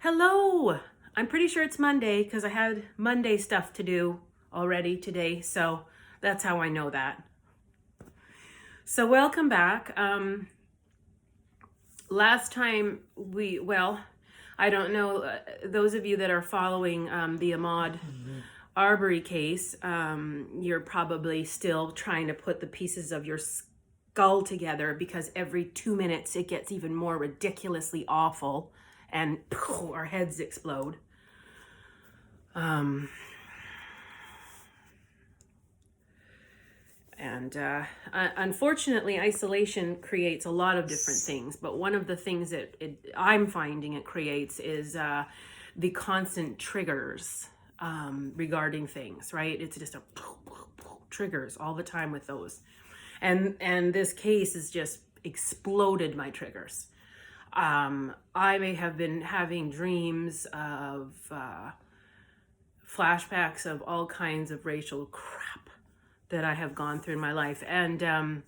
Hello! I'm pretty sure it's Monday because I had Monday stuff to do already today, so that's how I know that. So welcome back. Last time I don't know, those of you that are following the Ahmaud Arbery case, you're probably still trying to put the pieces of your skull together because every 2 minutes it gets even more ridiculously awful and our heads explode. Unfortunately, isolation creates a lot of different things, but one of the things that I'm finding it creates is the constant triggers regarding things, right? It's just triggers all the time with those. And this case has just exploded my triggers. I may have been having dreams of flashbacks of all kinds of racial crap that I have gone through in my life. And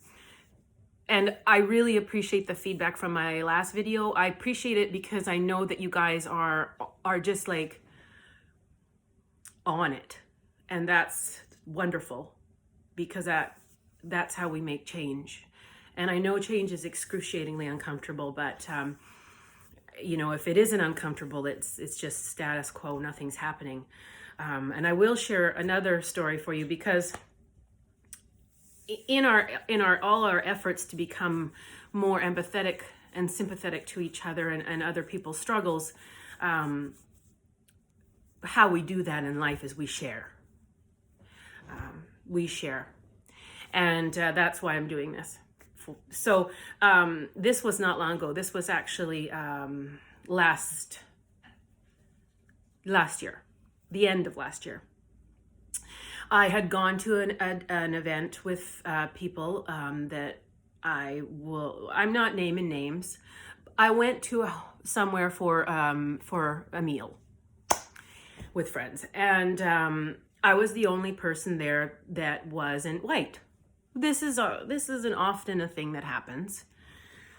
I really appreciate the feedback from my last video. I appreciate it because I know that you guys are just like on it. And that's wonderful because that's how we make change. And I know change is excruciatingly uncomfortable, but if it isn't uncomfortable, it's just status quo, nothing's happening. And I will share another story for you because in all our efforts to become more empathetic and sympathetic to each other and other people's struggles, how we do that in life is we share. And that's why I'm doing this. So this was not long ago. This was actually last year, the end of last year. I had gone to an event with people that I'm not naming names. I went to somewhere for a meal with friends, and I was the only person there that wasn't white. This isn't often a thing that happens.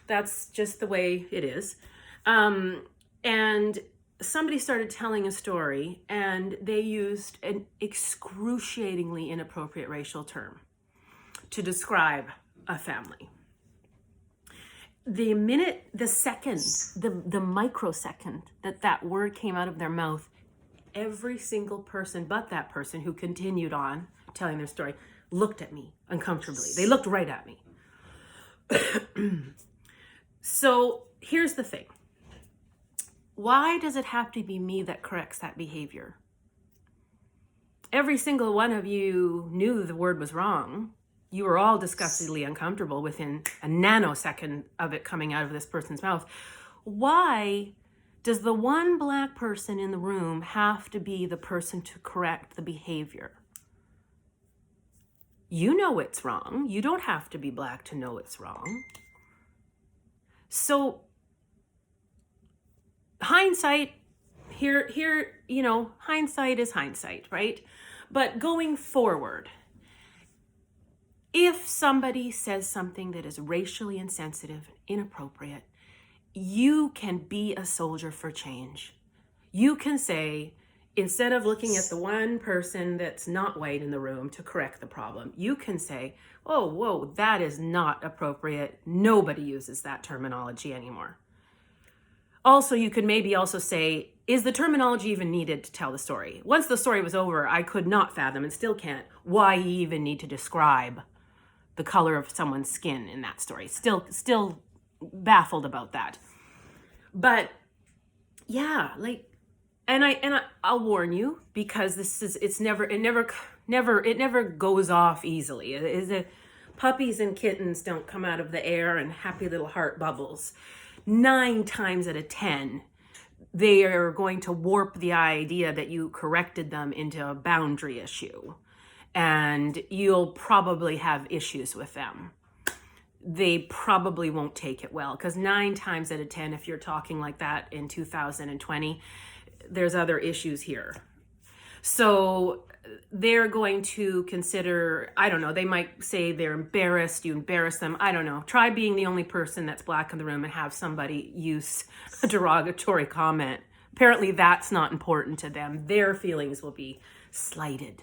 That's just the way it is. And somebody started telling a story and they used an excruciatingly inappropriate racial term to describe a family. The microsecond that word came out of their mouth, every single person but that person who continued on telling their story looked at me uncomfortably. They looked right at me. So here's the thing. Why does it have to be me that corrects that behavior? Every single one of you knew the word was wrong. You were all disgustingly uncomfortable within a nanosecond of it coming out of this person's mouth. Why does the one black person in the room have to be the person to correct the behavior? You know it's wrong. You don't have to be black to know it's wrong. So hindsight, hindsight is hindsight, right? But going forward, if somebody says something that is racially insensitive, inappropriate, you can be a soldier for change. You can say, instead of looking at the one person that's not white in the room to correct the problem, you can say, oh, whoa, that is not appropriate. Nobody uses that terminology anymore. Also, you could maybe also say, is the terminology even needed to tell the story? Once the story was over, I could not fathom and still can't why you even need to describe the color of someone's skin in that story. Still baffled about that. But yeah, I'll warn you because it never goes off easily. Puppies and kittens don't come out of the air and happy little heart bubbles. 9 times out of 10, they are going to warp the idea that you corrected them into a boundary issue, and you'll probably have issues with them. They probably won't take it well because 9 times out of 10, if you're talking like that in 2020, there's other issues here. So they're going to consider, I don't know, they might say they're embarrassed, you embarrass them. I don't know. Try being the only person that's black in the room and have somebody use a derogatory comment Apparently that's not important to them. Their feelings will be slighted.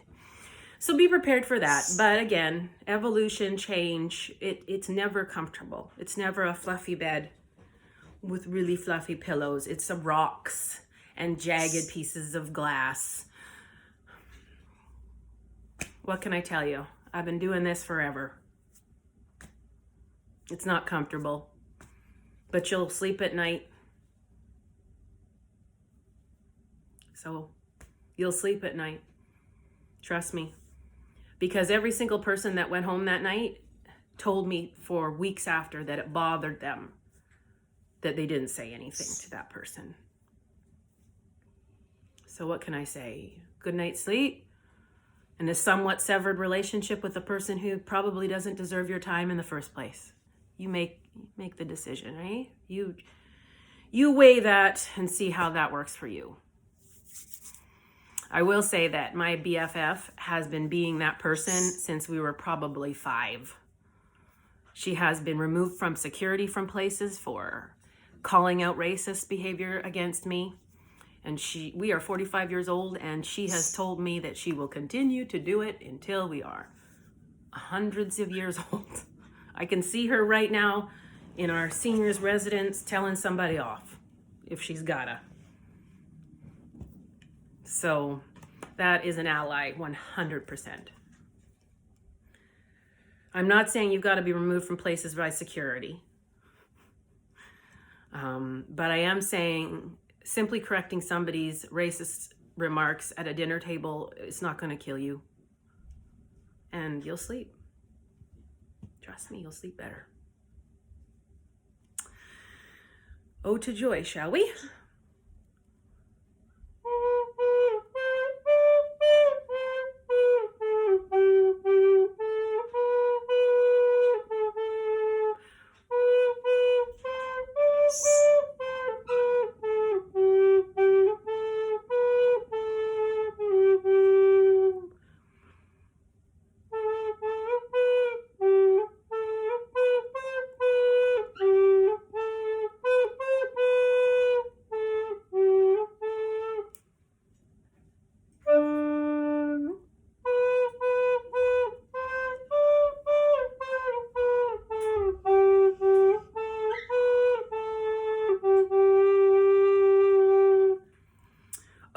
So be prepared for that. But again, evolution, change, it's never comfortable. It's never a fluffy bed with really fluffy pillows. It's some rocks and jagged pieces of glass. What can I tell you? I've been doing this forever. It's not comfortable, but you'll sleep at night. So you'll sleep at night. Trust me. Because every single person that went home that night told me for weeks after that it bothered them that they didn't say anything to that person. So what can I say? Good night's sleep and a somewhat severed relationship with a person who probably doesn't deserve your time in the first place. You make the decision, right? You weigh that and see how that works for you. I will say that my BFF has been being that person since we were probably 5. She has been removed from security from places for calling out racist behavior against me. And we are 45 years old, and she has told me that she will continue to do it until we are hundreds of years old. I can see her right now in our seniors residence telling somebody off if she's gotta. So that is an ally 100%. I'm not saying you've got to be removed from places by security. But I am saying simply correcting somebody's racist remarks at a dinner table, it's not going to kill you. And you'll sleep. Trust me, you'll sleep better. Ode to joy, shall we?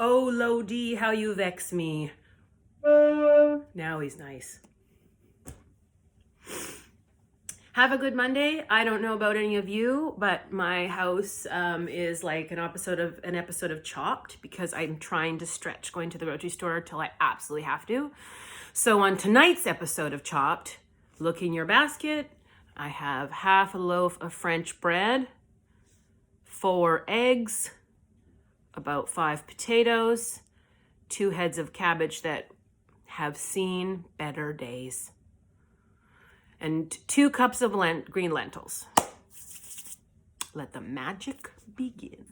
Oh, Lodi, how you vex me. Now he's nice. Have a good Monday. I don't know about any of you, but my house is like an episode of Chopped because I'm trying to stretch going to the grocery store till I absolutely have to. So on tonight's episode of Chopped, look in your basket. I have half a loaf of French bread, 4 eggs, about 5 potatoes, 2 heads of cabbage that have seen better days, and 2 cups of green lentils. Let the magic begin.